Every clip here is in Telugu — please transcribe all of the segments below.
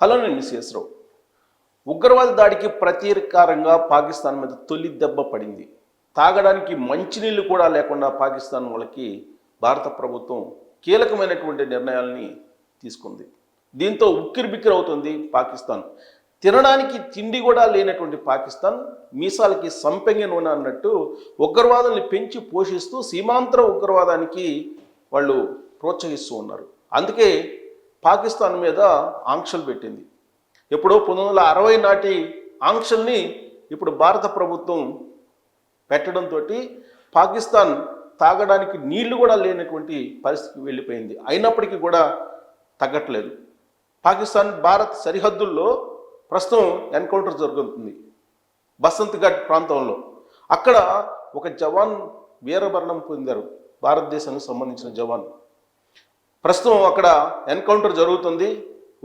హలో, నేను మిస్ రావు. ఉగ్రవాద దాడికి ప్రతీకారంగా పాకిస్తాన్ మీద తొలి దెబ్బ పడింది. తాగడానికి మంచినీళ్ళు కూడా లేకుండా పాకిస్తాన్ వాళ్ళకి భారత ప్రభుత్వం కీలకమైనటువంటి నిర్ణయాల్ని తీసుకుంది. దీంతో ఉక్కిరిబిక్కిరి అవుతుంది పాకిస్తాన్. తినడానికి తిండి కూడా లేనటువంటి పాకిస్తాన్ మీసాలకి సంపెంగ నూనె అన్నట్టు ఉగ్రవాదాన్ని పెంచి పోషిస్తూ సీమాంతర ఉగ్రవాదానికి వాళ్ళు ప్రోత్సహిస్తూ ఉన్నారు. అందుకే పాకిస్తాన్ మీద ఆంక్షలు పెట్టింది. ఎప్పుడో 1960 నాటి ఆంక్షల్ని ఇప్పుడు భారత ప్రభుత్వం పెట్టడంతో పాకిస్తాన్ తాగడానికి నీళ్లు కూడా లేనటువంటి పరిస్థితికి వెళ్ళిపోయింది. అయినప్పటికీ కూడా తగ్గట్లేదు. పాకిస్తాన్ భారత్ సరిహద్దుల్లో ప్రస్తుతం ఎన్కౌంటర్ జరుగుతుంది బసంత్ ఘాట్ ప్రాంతంలో. అక్కడ ఒక జవాన్ వీరమరణం పొందారు, భారతదేశానికి సంబంధించిన జవాన్. ప్రస్తుతం అక్కడ ఎన్కౌంటర్ జరుగుతుంది.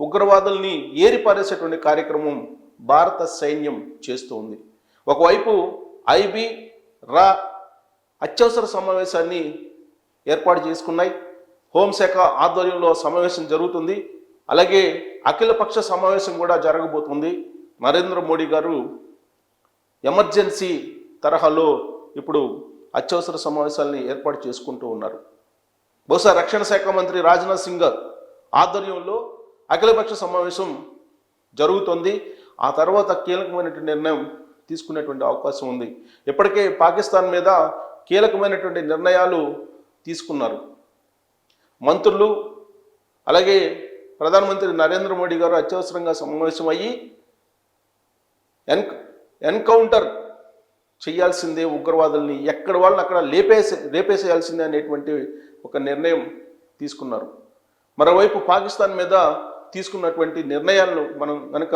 ఉగ్రవాదుల్ని ఏరిపారేసేటువంటి కార్యక్రమం భారత సైన్యం చేస్తూ ఉంది. ఒకవైపు ఐబీ రా అత్యవసర సమావేశాన్ని ఏర్పాటు చేసుకున్నాయి. హోంశాఖ ఆధ్వర్యంలో సమావేశం జరుగుతుంది. అలాగే అఖిలపక్ష సమావేశం కూడా జరగబోతుంది. నరేంద్ర మోడీ గారు ఎమర్జెన్సీ తరహాలో ఇప్పుడు అత్యవసర సమావేశాలని ఏర్పాటు చేసుకుంటూ ఉన్నారు. బహుశా రక్షణ శాఖ మంత్రి రాజ్నాథ్ సింగ్ ఆధ్వర్యంలో అఖిలపక్ష సమావేశం జరుగుతుంది. ఆ తర్వాత కీలకమైనటువంటి నిర్ణయం తీసుకునేటువంటి అవకాశం ఉంది. ఇప్పటికే పాకిస్తాన్ మీద కీలకమైనటువంటి నిర్ణయాలు తీసుకున్నారు మంత్రులు. అలాగే ప్రధానమంత్రి నరేంద్ర మోడీ గారు అత్యవసరంగా సమావేశం అయ్యి ఎన్కౌంటర్ చేయాల్సిందే, ఉగ్రవాదుల్ని ఎక్కడ వాళ్ళని అక్కడ లేపేసేయాల్సిందే అనేటువంటి ఒక నిర్ణయం తీసుకున్నారు. మరోవైపు పాకిస్తాన్ మీద తీసుకున్నటువంటి నిర్ణయాలను మనం కనుక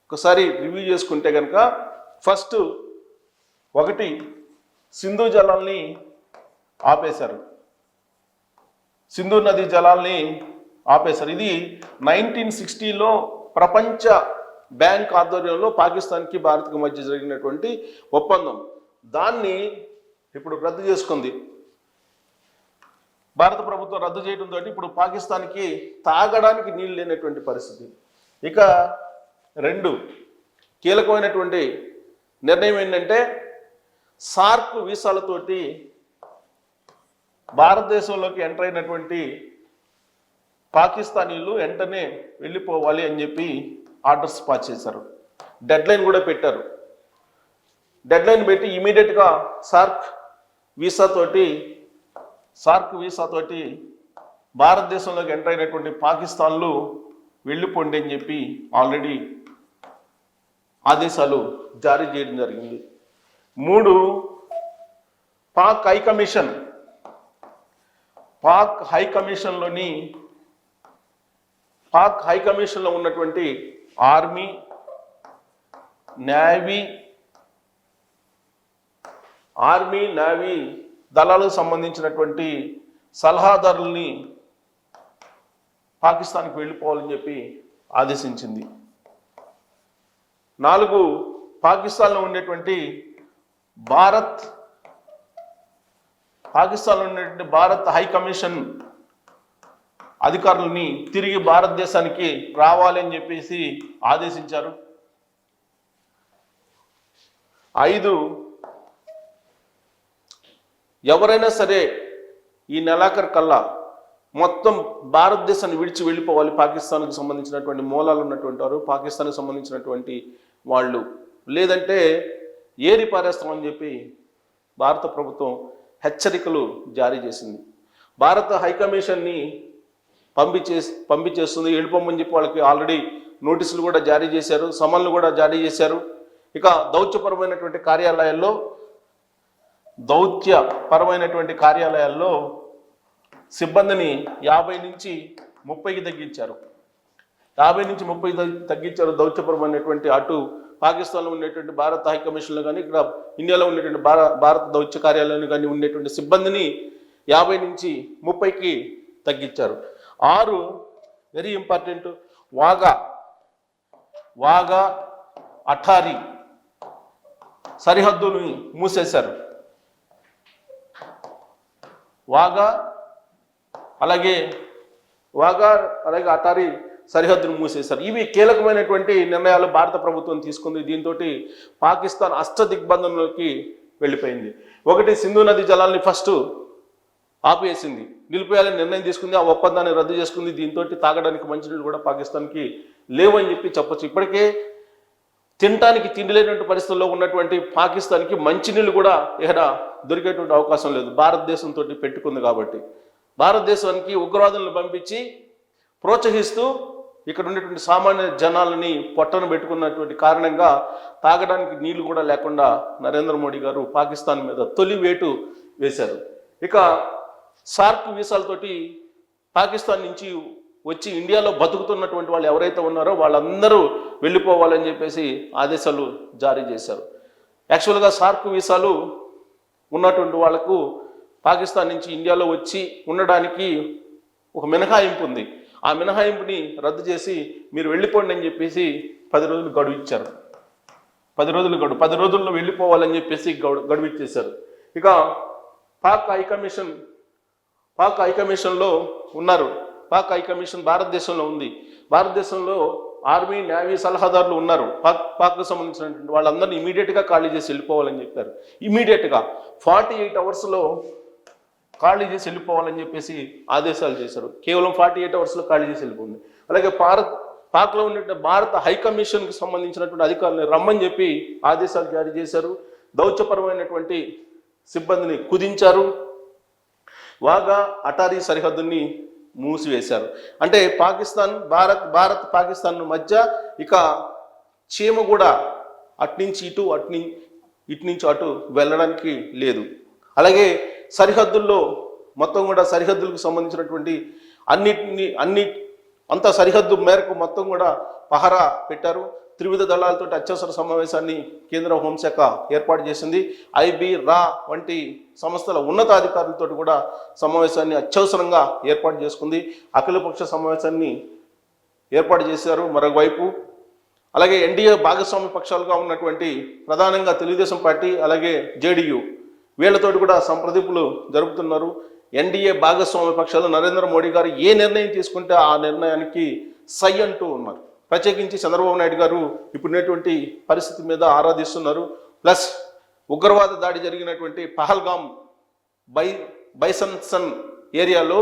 ఒకసారి రివ్యూ చేసుకుంటే కనుక ఫస్ట్ ఒకటి, సింధు జలాల్ని ఆపేశారు. సింధు నది జలాల్ని ఆపేశారు. ఇది 1960లో ప్రపంచ బ్యాంక్ ఆధ్వర్యంలో పాకిస్తాన్కి భారత్కి మధ్య జరిగినటువంటి ఒప్పందం. దాన్ని ఇప్పుడు రద్దు చేసుకుంది భారత ప్రభుత్వం. రద్దు చేయడంతో ఇప్పుడు పాకిస్తాన్కి తాగడానికి నీళ్ళు లేనటువంటి పరిస్థితి. ఇక రెండు కీలకమైనటువంటి నిర్ణయం ఏంటంటే, సార్క్ వీసాలతోటి భారతదేశంలోకి ఎంటర్ అయినటువంటి పాకిస్తానీలు వెంటనే వెళ్ళిపోవాలి అని చెప్పి ఆర్డర్స్ పాస్ చేశారు. డెడ్లైన్ కూడా పెట్టారు. డెడ్లైన్ పెట్టి ఇమీడియట్గా సార్క్ వీసాతోటి భారతదేశంలోకి ఎంటర్ అయినటువంటి పాకిస్తాన్లు వెళ్ళిపోండి అని చెప్పి ఆల్రెడీ ఆదేశాలు జారీ చేయడం జరిగింది. మూడు, పాక్ హైకమిషన్లో ఉన్నటువంటి ఆర్మీ, నేవీ దళాలకు సంబంధించినటువంటి సలహాదారుల్ని పాకిస్తాన్కి వెళ్ళిపోవాలని చెప్పి ఆదేశించింది. 4, పాకిస్తాన్లో ఉండేటువంటి భారత్ హైకమిషన్ అధికారులని తిరిగి భారతదేశానికి రావాలి అని చెప్పేసి ఆదేశించారు. 5, ఎవరైనా సరే ఈ నెలాఖరు కల్లా మొత్తం భారతదేశాన్ని విడిచి వెళ్ళిపోవాలి. పాకిస్తాన్కి సంబంధించినటువంటి మూలాలు ఉన్నటువంటి వారు, పాకిస్తాన్కి సంబంధించినటువంటి వాళ్ళు, లేదంటే ఏరి పారేస్తామని చెప్పి భారత ప్రభుత్వం హెచ్చరికలు జారీ చేసింది. భారత హైకమిషన్ని పంపించేస్తుంది, వెళ్ళిపోమని చెప్పి వాళ్ళకి ఆల్రెడీ నోటీసులు కూడా జారీ చేశారు, సమన్లు కూడా జారీ చేశారు. ఇక దౌత్యపరమైనటువంటి కార్యాలయాల్లో సిబ్బందిని 50 నుంచి 30కి తగ్గించారు. 50 నుంచి 30 తగ్గించారు. దౌత్యపరమైనటువంటి అటు పాకిస్తాన్లో ఉండేటువంటి భారత హైకమిషన్లో కానీ, ఇక్కడ ఇండియాలో ఉండేటువంటి భారత దౌత్య కార్యాలయంలో కానీ ఉండేటువంటి సిబ్బందిని 50 నుంచి 30కి తగ్గించారు. 6, వెరీ ఇంపార్టెంట్, వాగా అఠారీ సరిహద్దుని మూసేశారు. వాగా అలాగే అటారీ సరిహద్దును మూసేశారు. ఇవి కీలకమైనటువంటి నిర్ణయాలు భారత ప్రభుత్వం తీసుకుంది. దీంతో పాకిస్తాన్ అష్టదిగ్బంధంలోకి వెళ్ళిపోయింది. ఒకటి, సింధు నది జలాల్ని ఫస్ట్ ఆపేసింది, నిలిపేయాలని నిర్ణయం తీసుకుంది, ఆ ఒప్పందాన్ని రద్దు చేసుకుంది. దీంతో తాగడానికి మంచినీళ్ళు కూడా పాకిస్తాన్కి లేవని చెప్పొచ్చు. ఇప్పటికే తినటానికి తిండి లేనటువంటి పరిస్థితుల్లో ఉన్నటువంటి పాకిస్తాన్కి మంచినీళ్ళు కూడా ఇక్కడ దొరికేటువంటి అవకాశం లేదు, భారతదేశంతో పెట్టుకుంది కాబట్టి. భారతదేశానికి ఉగ్రవాదులను పంపించి ప్రోత్సహిస్తూ ఇక్కడ ఉన్నటువంటి సామాన్య జనాలని పొట్టను పెట్టుకున్నటువంటి కారణంగా తాగడానికి నీళ్లు కూడా లేకుండా నరేంద్ర మోడీ గారు పాకిస్తాన్ మీద తొలి వేటు వేశారు. ఇక సార్క్ వీసాలతోటి పాకిస్తాన్ నుంచి వచ్చి ఇండియాలో బతుకుతున్నటువంటి వాళ్ళు ఎవరైతే ఉన్నారో వాళ్ళందరూ వెళ్ళిపోవాలని చెప్పేసి ఆదేశాలు జారీ చేశారు. యాక్చువల్గా సార్క్ వీసాలు ఉన్నటువంటి వాళ్లకు పాకిస్తాన్ నుంచి ఇండియాలో వచ్చి ఉండడానికి ఒక మినహాయింపు ఉంది. ఆ మినహాయింపుని రద్దు చేసి మీరు వెళ్ళిపోండి అని చెప్పేసి 10 రోజులు గడువు ఇచ్చారు. 10 రోజులు గడువు, 10 రోజుల్లో వెళ్ళిపోవాలని చెప్పేసి గడువు ఇచ్చేశారు. ఇక పాక్ హైకమిషన్లో ఉన్నారు. పాక్ హైకమిషన్ భారతదేశంలో ఉంది. భారతదేశంలో ఆర్మీ, నేవీ సలహాదారులు ఉన్నారు. పాక్కు సంబంధించినటువంటి వాళ్ళందరినీ ఇమీడియట్గా ఖాళీ చేసి వెళ్ళిపోవాలని చెప్పారు. ఇమీడియట్గా 48 అవర్స్లో ఖాళీ చేసి వెళ్ళిపోవాలని చెప్పేసి ఆదేశాలు చేశారు. కేవలం 48 అవర్స్లో ఖాళీ చేసి వెళ్ళిపోయింది. అలాగే పాక్లో ఉన్న భారత హైకమిషన్కి సంబంధించినటువంటి అధికారులను రమ్మని చెప్పి ఆదేశాలు జారీ చేశారు. దౌత్యపరమైనటువంటి సిబ్బందిని కుదించారు. వాగా అటారీ సరిహద్దుని మూసివేశారు. అంటే భారత్ పాకిస్తాన్ మధ్య ఇక చీమ కూడా అట్నుంచి ఇటు ఇటు నుంచి అటు వెళ్ళడానికి లేదు. అలాగే సరిహద్దుల్లో మొత్తం కూడా సరిహద్దులకు సంబంధించినటువంటి అంత సరిహద్దు మేరకు మొత్తం కూడా పహరా పెట్టారు. త్రివిధ దళాలతో అత్యవసర సమావేశాన్ని కేంద్ర హోంశాఖ ఏర్పాటు చేసింది. ఐబీ, రా వంటి సంస్థల ఉన్నతాధికారులతో కూడా సమావేశాన్ని అత్యవసరంగా ఏర్పాటు చేసుకుంది. అఖిలపక్ష సమావేశాన్ని ఏర్పాటు చేశారు మరోవైపు. అలాగే ఎన్డీఏ భాగస్వామ్య పక్షాలుగా ఉన్నటువంటి ప్రధానంగా తెలుగుదేశం పార్టీ, అలాగే జేడీయూ వీళ్లతోటి కూడా సంప్రదింపులు జరుపుతున్నారు. ఎన్డీఏ భాగస్వామ్య పక్షాలు నరేంద్ర మోడీ గారు ఏ నిర్ణయం తీసుకుంటే ఆ నిర్ణయానికి సై అంటూ ఉన్నారు. ప్రత్యేకించి చంద్రబాబు నాయుడు గారు ఇప్పుడున్నటువంటి పరిస్థితి మీద ఆరాధిస్తున్నారు. ప్లస్ ఉగ్రవాద దాడి జరిగినటువంటి పహల్గామ్ బైసన్సన్ ఏరియాలో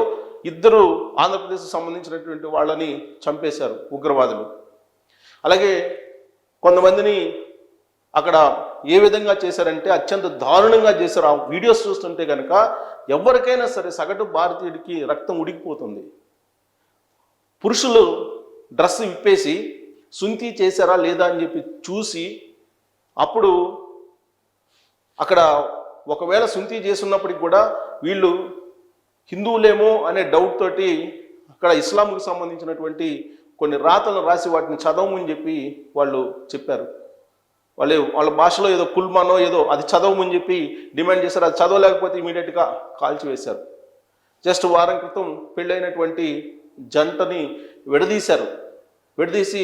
2 ఆంధ్రప్రదేశ్కి సంబంధించినటువంటి వాళ్ళని చంపేశారు ఉగ్రవాదులు. అలాగే కొంతమందిని అక్కడ ఏ విధంగా చేశారంటే అత్యంత దారుణంగా చేశారు. ఆ వీడియోస్ చూస్తుంటే కనుక ఎవరికైనా సరే సగటు భారతీయుడికి రక్తం ఉడికిపోతుంది. పురుషులు డ్రెస్ విప్పేసి సుంతి చేశారా లేదా అని చెప్పి చూసి అప్పుడు అక్కడ ఒకవేళ సుంతి చేస్తున్నప్పటికి కూడా వీళ్ళు హిందువులేమో అనే డౌట్ తోటి అక్కడ ఇస్లాంకు సంబంధించినటువంటి కొన్ని రాతలను రాసి వాటిని చదవమని చెప్పి వాళ్ళు చెప్పారు. వాళ్ళ భాషలో ఏదో కుల్మానో ఏదో అది చదవమని చెప్పి డిమాండ్ చేశారు. అది చదవలేకపోతే ఇమీడియట్గా కాల్చివేశారు. జస్ట్ వారం క్రితం పెళ్ళైనటువంటి జంటని విడదీశారు. విడదీసి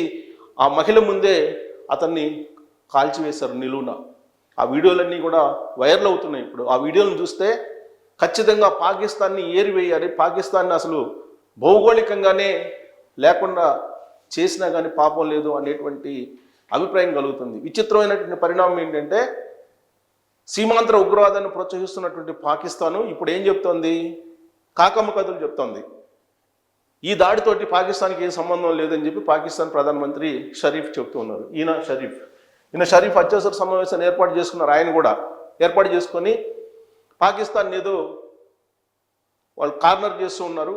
ఆ మహిళ ముందే అతన్ని కాల్చివేశారు నిలువున. ఆ వీడియోలన్నీ కూడా వైరల్ అవుతున్నాయి. ఇప్పుడు ఆ వీడియోలను చూస్తే ఖచ్చితంగా పాకిస్తాన్ని ఏరివేయాలి, పాకిస్తాన్ని అసలు భౌగోళికంగానే లేకుండా చేసినా కానీ పాపం లేదు అనేటువంటి అభిప్రాయం కలుగుతుంది. విచిత్రమైనటువంటి పరిణామం ఏంటంటే సీమాంతర ఉగ్రవాదాన్ని ప్రోత్సహిస్తున్నటువంటి పాకిస్తాను ఇప్పుడు ఏం చెప్తోంది? కాకమ్మ కథలు చెప్తోంది. ఈ దాడితోటి పాకిస్తాన్కి ఏం సంబంధం లేదని చెప్పి పాకిస్తాన్ ప్రధానమంత్రి షరీఫ్ చెప్తూ ఉన్నారు. ఈయన షరీఫ్ అత్యవసర సమావేశాన్ని ఏర్పాటు చేసుకున్నారు. ఆయన కూడా ఏర్పాటు చేసుకొని పాకిస్తాన్ ఏదో వాళ్ళు కార్నర్ చేస్తూ ఉన్నారు,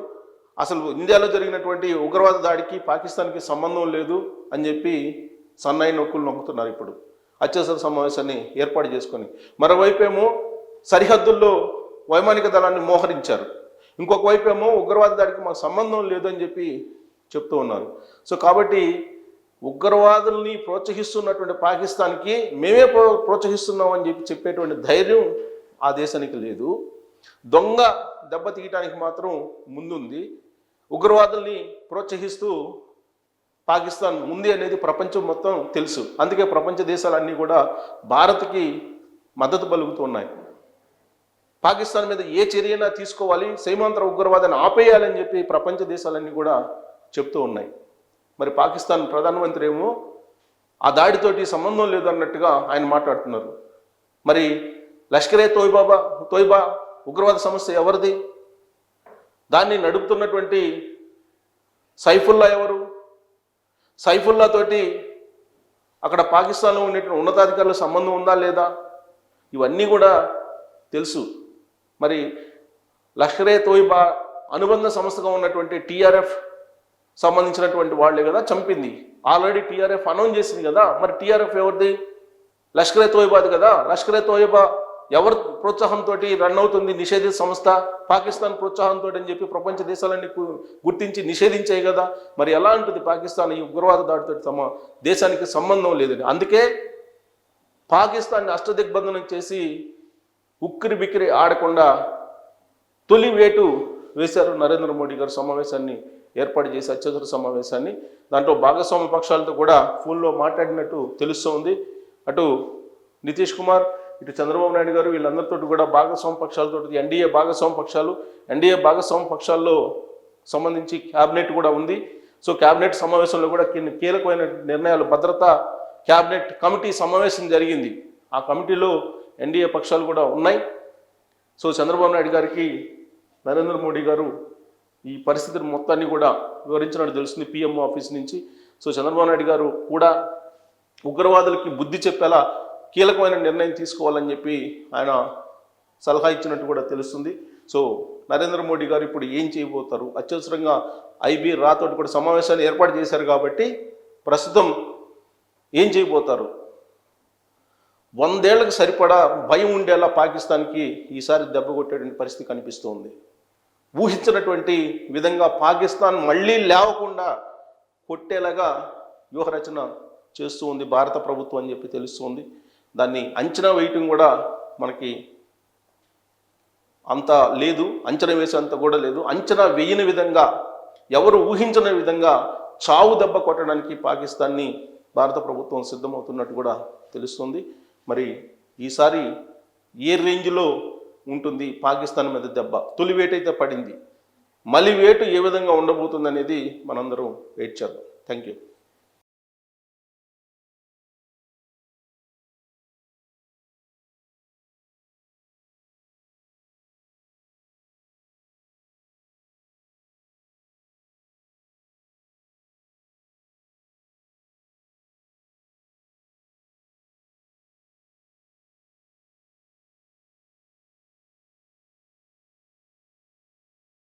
అసలు ఇండియాలో జరిగినటువంటి ఉగ్రవాద దాడికి పాకిస్తాన్కి సంబంధం లేదు అని చెప్పి సన్నాయి నొక్కులు నొక్కుతున్నారు. ఇప్పుడు అత్యవసర సమావేశాన్ని ఏర్పాటు చేసుకొని మరోవైపు ఏమో సరిహద్దుల్లో వైమానిక దళాన్ని మోహరించారు, ఇంకొక వైపు ఏమో ఉగ్రవాద దాడికి మాకు సంబంధం లేదని చెప్పి చెప్తూ ఉన్నారు. సో కాబట్టి ఉగ్రవాదుల్ని ప్రోత్సహిస్తున్నటువంటి పాకిస్తాన్కి మేమే ప్రోత్సహిస్తున్నాం అని చెప్పి చెప్పేటువంటి ధైర్యం ఆ దేశానికి లేదు. దొంగ దెబ్బ తీయటానికి మాత్రం ముందుంది. ఉగ్రవాదుల్ని ప్రోత్సహిస్తూ పాకిస్తాన్ ఉంది అనేది ప్రపంచం మొత్తం తెలుసు. అందుకే ప్రపంచ దేశాలన్నీ కూడా భారత్కి మద్దతు పలుకుతున్నాయి. పాకిస్తాన్ మీద ఏ చర్యనా తీసుకోవాలి, సీమాంతర ఉగ్రవాదాన్ని ఆపేయాలని చెప్పి ప్రపంచ దేశాలన్నీ కూడా చెప్తూ ఉన్నాయి. మరి పాకిస్తాన్ ప్రధానమంత్రి ఏమో ఆ దాడితోటి సంబంధం లేదన్నట్టుగా ఆయన మాట్లాడుతున్నారు. మరి లష్కరే తోయిబా ఉగ్రవాద సంస్థ ఎవరిది? దాన్ని నడుపుతున్నటువంటి సైఫుల్లా ఎవరు? సైఫుల్లా తోటి అక్కడ పాకిస్తాన్లో ఉండేటువంటి ఉన్నతాధికారుల సంబంధం ఉందా లేదా? ఇవన్నీ కూడా తెలుసు. మరి లష్కరే తోయిబా అనుబంధ సంస్థగా ఉన్నటువంటి టీఆర్ఎఫ్ సంబంధించినటువంటి వాళ్ళే కదా చంపింది. ఆల్రెడీ టీఆర్ఎఫ్ అనౌన్స్ చేసింది కదా. మరి టీఆర్ఎఫ్ ఎవరిది? లష్కరే తోయిబాది కదా. లష్కరే తోయిబా ఎవరి ప్రోత్సాహంతో రన్ అవుతుంది? నిషేధిత సంస్థ, పాకిస్తాన్ ప్రోత్సాహంతో అని చెప్పి ప్రపంచ దేశాలన్నీ గుర్తించి నిషేధించాయి కదా. మరి ఎలా ఉంటుంది పాకిస్తాన్ ఈ ఉగ్రవాద దాడితో దేశానికి సంబంధం లేదని. అందుకే పాకిస్తాన్ని అష్టదిగ్బంధనం చేసి ఉక్కిరి బిక్కిరి ఆడకుండా తొలి వేటు వేశారు నరేంద్ర మోడీ గారు. సమావేశాన్ని ఏర్పాటు చేసి అత్యవసర సమావేశాన్ని, దాంట్లో భాగస్వామ్య పక్షాలతో కూడా ఫోన్లో మాట్లాడినట్టు తెలుస్తోంది. అటు నితీష్ కుమార్, ఇటు చంద్రబాబు నాయుడు గారు వీళ్ళందరితో కూడా భాగస్వామ్య పక్షాలతో ఎన్డీఏ భాగస్వామ్య పక్షాల్లో సంబంధించి క్యాబినెట్ కూడా ఉంది. సో క్యాబినెట్ సమావేశంలో కూడా కీలకమైన నిర్ణయాలు, భద్రతా క్యాబినెట్ కమిటీ సమావేశం జరిగింది. ఆ కమిటీలో ఎన్డీఏ పక్షాలు కూడా ఉన్నాయి. సో చంద్రబాబు నాయుడు గారికి నరేంద్ర మోడీ గారు ఈ పరిస్థితిని మొత్తాన్ని కూడా వివరించినట్టు తెలుస్తుంది పిఎంఓ ఆఫీస్ నుంచి. సో చంద్రబాబు నాయుడు గారు కూడా ఉగ్రవాదులకి బుద్ధి చెప్పేలా కీలకమైన నిర్ణయం తీసుకోవాలని చెప్పి ఆయన సలహా ఇచ్చినట్టు కూడా తెలుస్తుంది. సో నరేంద్ర మోడీ గారు ఇప్పుడు ఏం చేయబోతారు? అత్యవసరంగా ఐబీ రాతోటి కూడా సమావేశాన్ని ఏర్పాటు చేశారు కాబట్టి ప్రస్తుతం ఏం చేయబోతారు? 100 ఏళ్లకు సరిపడా భయం ఉండేలా పాకిస్తాన్కి ఈసారి దెబ్బ కొట్టేటువంటి పరిస్థితి కనిపిస్తుంది. ఊహించినటువంటి విధంగా పాకిస్తాన్ మళ్ళీ లేవకుండా కొట్టేలాగా వ్యూహరచన చేస్తూ ఉంది భారత ప్రభుత్వం అని చెప్పి తెలుస్తుంది. దాన్ని అంచనా వేయటం కూడా మనకి అంత లేదు, అంచనా వేసేంత కూడా లేదు. అంచనా వేయని విధంగా, ఎవరు ఊహించని విధంగా చావు దెబ్బ కొట్టడానికి పాకిస్తాన్ని భారత ప్రభుత్వం సిద్ధమవుతున్నట్టు కూడా తెలుస్తుంది. మరి ఈసారి ఏ రేంజ్లో ఉంటుంది పాకిస్తాన్ మీద దెబ్బ? తొలి వేటు అయితే పడింది, మళ్ళీ వేటు ఏ విధంగా ఉండబోతుంది అనేది మనందరం వెయిట్ చేద్దాం. Thank you.